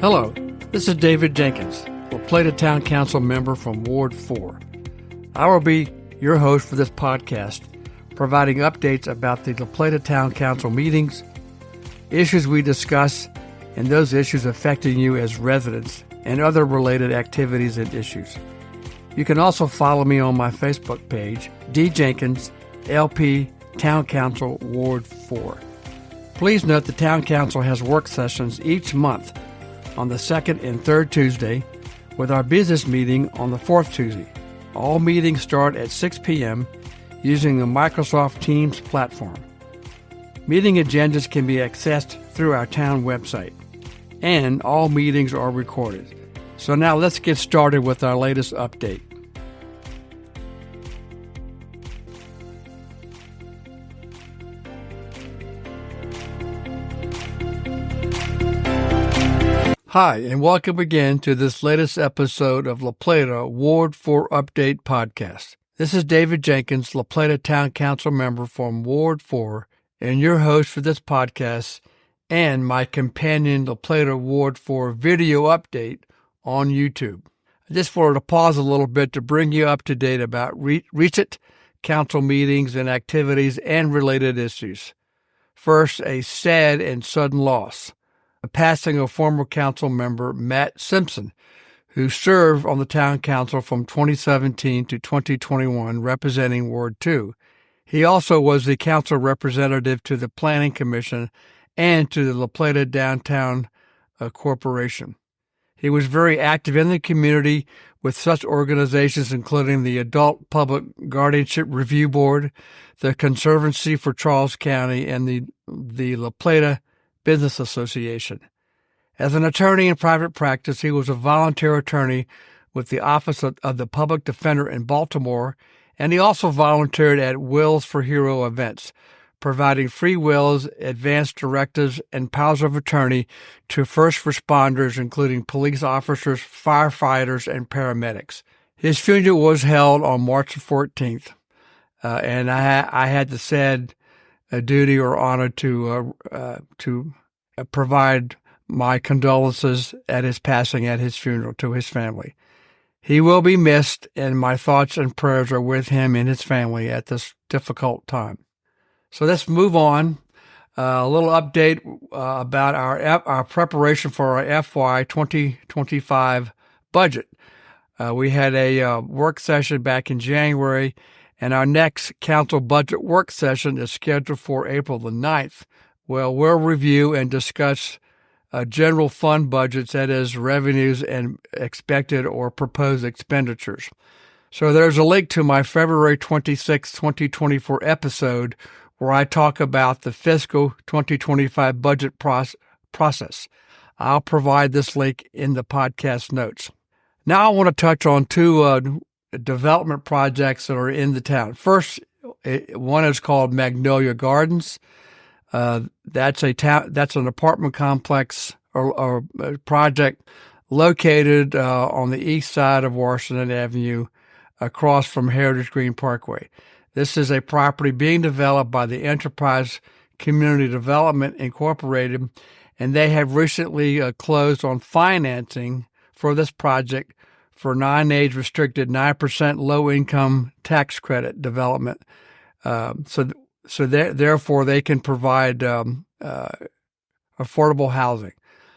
Hello, this is David Jenkins, a Plata Town Council member from Ward 4. I will be your host for this podcast, providing updates about the Plata Town Council meetings, issues we discuss, and those issues affecting you as residents, and other related activities and issues. You can also follow me on my Facebook page, D. Jenkins, LP Town Council Ward 4. Please note the Town Council has work sessions each month on the second and third Tuesday, with our business meeting on the fourth Tuesday. All meetings start at 6 p.m. using the Microsoft Teams platform. Meeting agendas can be accessed through our town website, and all meetings are recorded. So now let's get started with our latest update. Hi, and welcome again to this latest episode of La Plata Ward 4 Update Podcast. This is David Jenkins, La Plata Town Council member from Ward 4, and your host for this podcast and my companion La Plata Ward 4 video update on YouTube. I just wanted to pause a little bit to bring you up to date about recent council meetings and activities and related issues. First, a sad and sudden loss. The passing of former council member Matt Simpson, who served on the town council from 2017 to 2021 representing Ward 2. He also was the council representative to the Planning Commission and to the La Plata Downtown Corporation. He was very active in the community with such organizations including the Adult Public Guardianship Review Board, the Conservancy for Charles County, and the La Plata Business Association. As an attorney in private practice, he was a volunteer attorney with the Office of the Public Defender in Baltimore, and he also volunteered at Wills for Hero events, providing free wills, advance directives, and powers of attorney to first responders, including police officers, firefighters, and paramedics. His funeral was held on March 14th, and I had the sad duty or honor to provide my condolences at his passing at his funeral to his family. He will be missed, and my thoughts and prayers are with him and his family at this difficult time. So let's move on. A little update about our preparation for our FY 2025 budget. We had a work session back in January, and our next council budget work session is scheduled for April the 9th. Well, we'll review and discuss general fund budgets, that is, revenues and expected or proposed expenditures. So there's a link to my February 26, 2024 episode where I talk about the fiscal 2025 budget process. I'll provide this link in the podcast notes. Now I want to touch on two development projects that are in the town. First, one is called Magnolia Gardens. That's an apartment complex or a project located on the east side of Washington Avenue, across from Heritage Green Parkway. This is a property being developed by the Enterprise Community Development Incorporated, and they have recently closed on financing for this project for non-age restricted 9% low-income tax credit development. Therefore, they can provide affordable housing.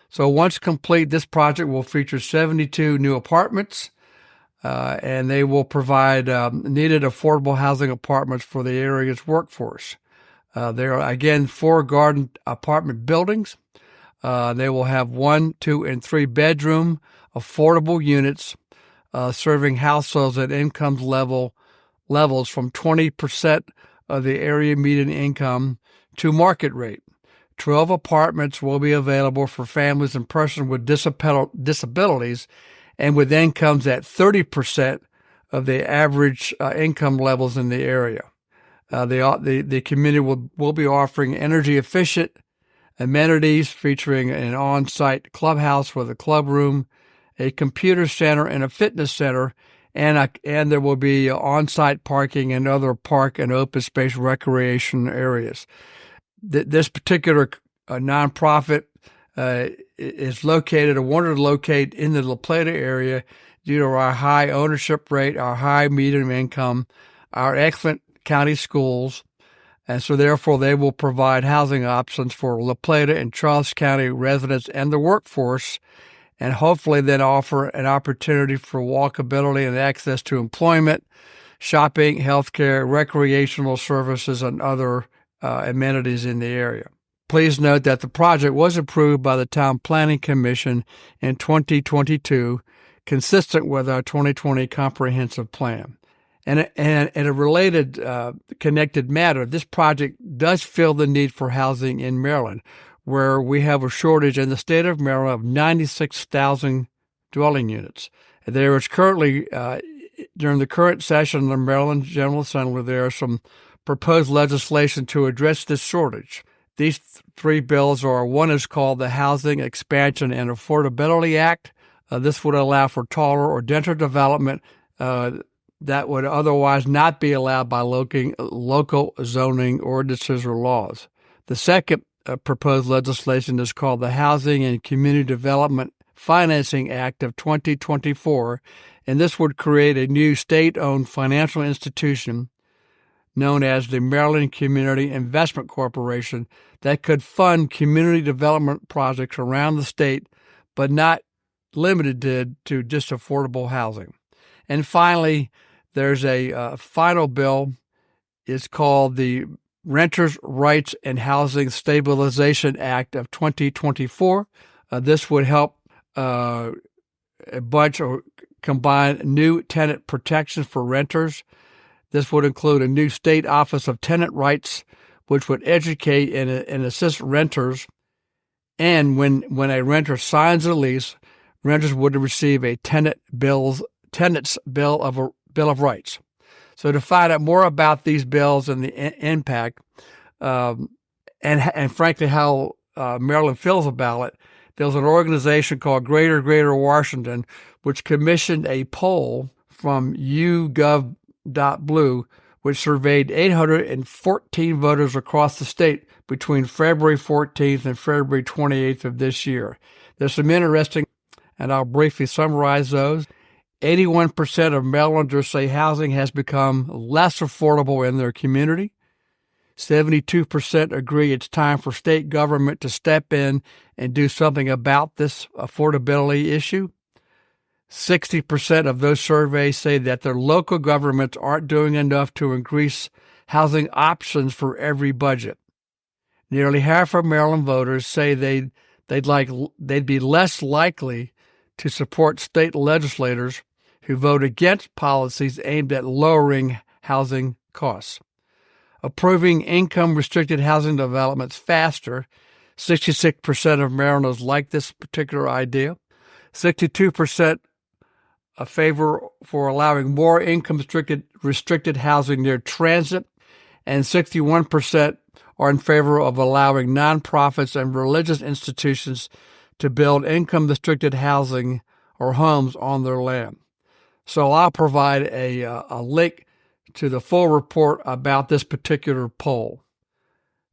So once complete, this project will feature 72 new apartments, and they will provide needed affordable housing apartments for the area's workforce. There are, again, 4 garden apartment buildings. They will have 1, 2, and 3 bedroom affordable units, serving households at income levels from 20% of the area median income to market rate. 12 apartments will be available for families and persons with disabilities and with incomes at 30% of the average income levels in the area. The community will be offering energy-efficient amenities featuring an on-site clubhouse with a club room, a computer center, and a fitness center, and there will be on-site parking and other park and open space recreation areas. This particular nonprofit is located or wanted to locate in the La Plata area due to our high ownership rate, our high median income, our excellent county schools. And so therefore they will provide housing options for La Plata and Charles County residents and the workforce, and hopefully then offer an opportunity for walkability and access to employment, shopping, healthcare, recreational services, and other amenities in the area. Please note that the project was approved by the Town Planning Commission in 2022, consistent with our 2020 comprehensive plan. And in a related, connected matter, this project does fill the need for housing in Maryland, where we have a shortage in the state of Maryland of 96,000 dwelling units. There is currently, during the current session of the Maryland General Assembly, there are some proposed legislation to address this shortage. These three bills are, one is called the Housing Expansion and Affordability Act. This would allow for taller or denser development that would otherwise not be allowed by local zoning ordinances or laws. The second proposed legislation is called the Housing and Community Development Financing Act of 2024, and this would create a new state-owned financial institution known as the Maryland Community Investment Corporation that could fund community development projects around the state, but not limited to just affordable housing. And finally, there's a final bill. It's called the Renters' Rights and Housing Stabilization Act of 2024. This would help a bunch or combine new tenant protections for renters. This would include a new state office of tenant rights, which would educate and assist renters. And when a renter signs a lease, renters would receive a tenant's bill of rights. So to find out more about these bills and the impact, and frankly how Maryland feels about it, there's an organization called Greater Washington, which commissioned a poll from YouGov.Blue, which surveyed 814 voters across the state between February 14th and February 28th of this year. There's some interesting, and I'll briefly summarize those. 81% of Marylanders say housing has become less affordable in their community. 72% agree it's time for state government to step in and do something about this affordability issue. 60% of those surveys say that their local governments aren't doing enough to increase housing options for every budget. Nearly half of Maryland voters say they'd be less likely to support state legislators who vote against policies aimed at lowering housing costs. Approving income-restricted housing developments faster, 66% of Marylanders like this particular idea. 62% a favor for allowing more income-restricted housing near transit, and 61% are in favor of allowing nonprofits and religious institutions to build income-restricted housing or homes on their land. So I'll provide a link to the full report about this particular poll.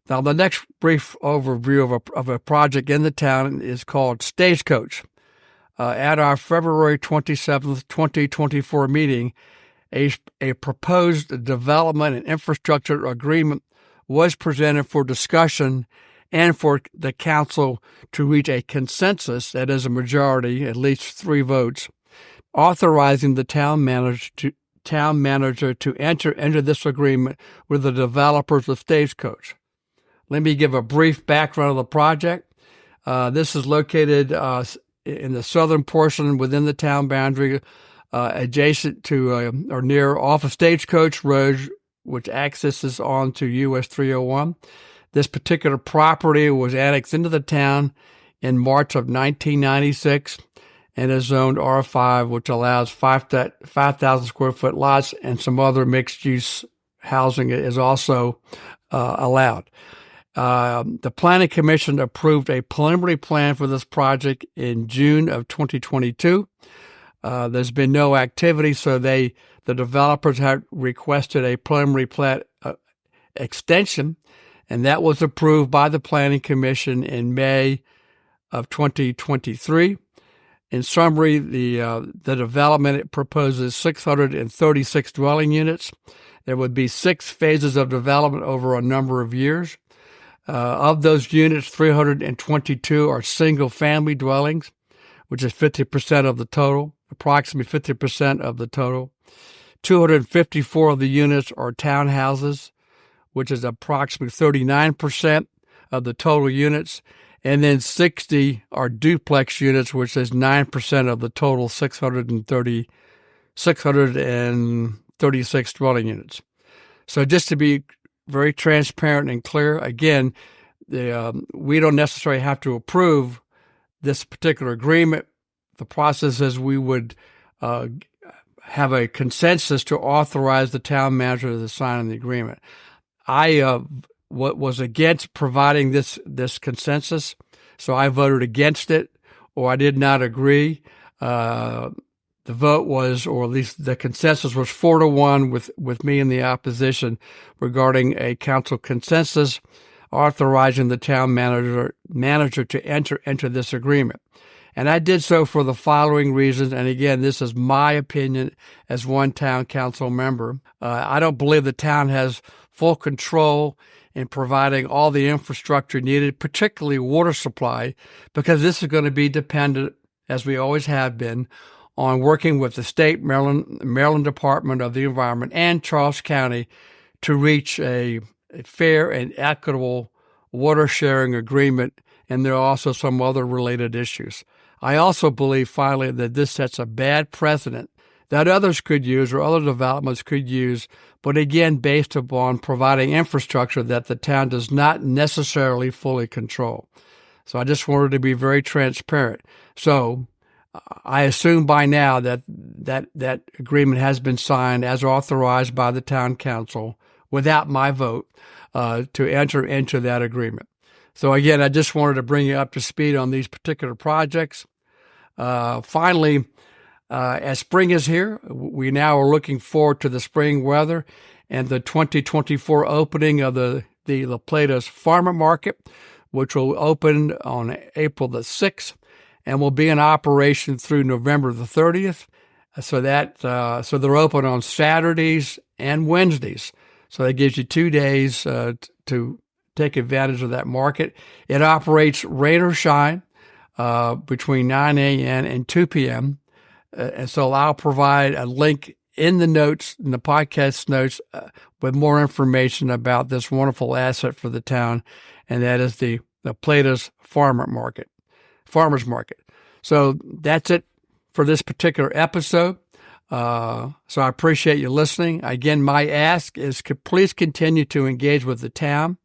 Now, the next brief overview of a project in the town is called Stagecoach. At our February 27th, 2024 meeting, a proposed development and infrastructure agreement was presented for discussion and for the council to reach a consensus, that is a majority, at least 3 votes, authorizing the town manager to enter into this agreement with the developers of Stagecoach. Let me give a brief background of the project. This is located in the southern portion within the town boundary, adjacent to or near off of Stagecoach Road, which accesses onto US 301. This particular property was annexed into the town in March of 1996 and is zoned R5, which allows 5,000 square foot lots, and some other mixed-use housing is also allowed. The Planning Commission approved a preliminary plan for this project in June of 2022. There's been no activity, so the developers have requested a preliminary plan extension, and that was approved by the Planning Commission in May of 2023. In summary, the development, it proposes 636 dwelling units. There would be 6 phases of development over a number of years. Of those units, 322 are single-family dwellings, which is 50% of the total, approximately 50% of the total. 254 of the units are townhouses, which is approximately 39% of the total units. And then 60 are duplex units, which is 9% of the total 636 dwelling units. So just to be very transparent and clear, again, we don't necessarily have to approve this particular agreement. The process is we would have a consensus to authorize the town manager to sign the agreement. I was against providing this consensus, so I voted against it, or I did not agree. The vote was, or at least the consensus was 4-1 with me in the opposition regarding a council consensus authorizing the town manager to enter into this agreement. And I did so for the following reasons. And again, this is my opinion as one town council member. I don't believe the town has full control in providing all the infrastructure needed, particularly water supply, because this is going to be dependent, as we always have been, on working with the state Maryland Department of the Environment and Charles County to reach a fair and equitable water sharing agreement. And there are also some other related issues. I also believe, finally, that this sets a bad precedent that others could use or other developments could use, but again, based upon providing infrastructure that the town does not necessarily fully control. So I just wanted to be very transparent. So I assume by now that agreement has been signed as authorized by the town council without my vote to enter into that agreement. So again, I just wanted to bring you up to speed on these particular projects. Finally, as spring is here, we now are looking forward to the spring weather and the 2024 opening of the La Plata's Farmer Market, which will open on April the 6th and will be in operation through November the 30th. So they're open on Saturdays and Wednesdays. So that gives you 2 days to take advantage of that market. It operates rain or shine between 9 a.m. and 2 p.m. And so I'll provide a link in the notes, in the podcast notes, with more information about this wonderful asset for the town, and that is the Plata's Farmers Market. So that's it for this particular episode. So I appreciate you listening. Again, my ask is please continue to engage with the town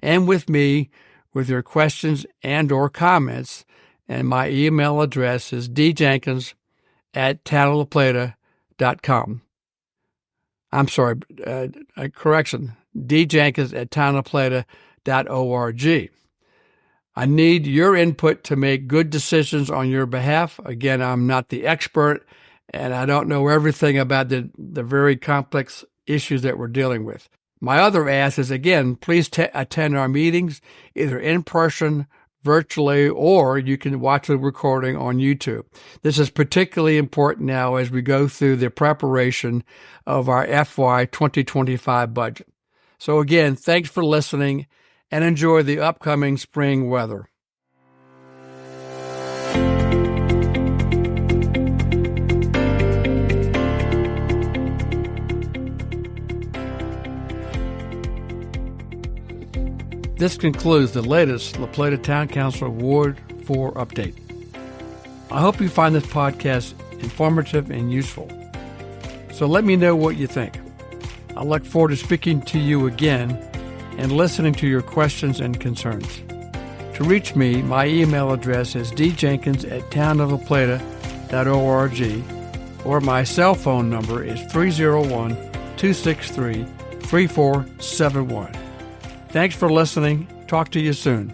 and with me with your questions and or comments. And my email address is djenkins@townoflaplata.com. I'm sorry, correction, djenkins@townoflaplata.org. I need your input to make good decisions on your behalf. Again, I'm not the expert, and I don't know everything about the very complex issues that we're dealing with. My other ask is, again, please attend our meetings, either in person, virtually, or you can watch the recording on YouTube. This is particularly important now as we go through the preparation of our FY 2025 budget. So again, thanks for listening and enjoy the upcoming spring weather. This concludes the latest La Plata Town Council Ward 4 update. I hope you find this podcast informative and useful. So let me know what you think. I look forward to speaking to you again and listening to your questions and concerns. To reach me, my email address is djenkins@townoflaplata.org, or my cell phone number is 301-263-3471. Thanks for listening. Talk to you soon.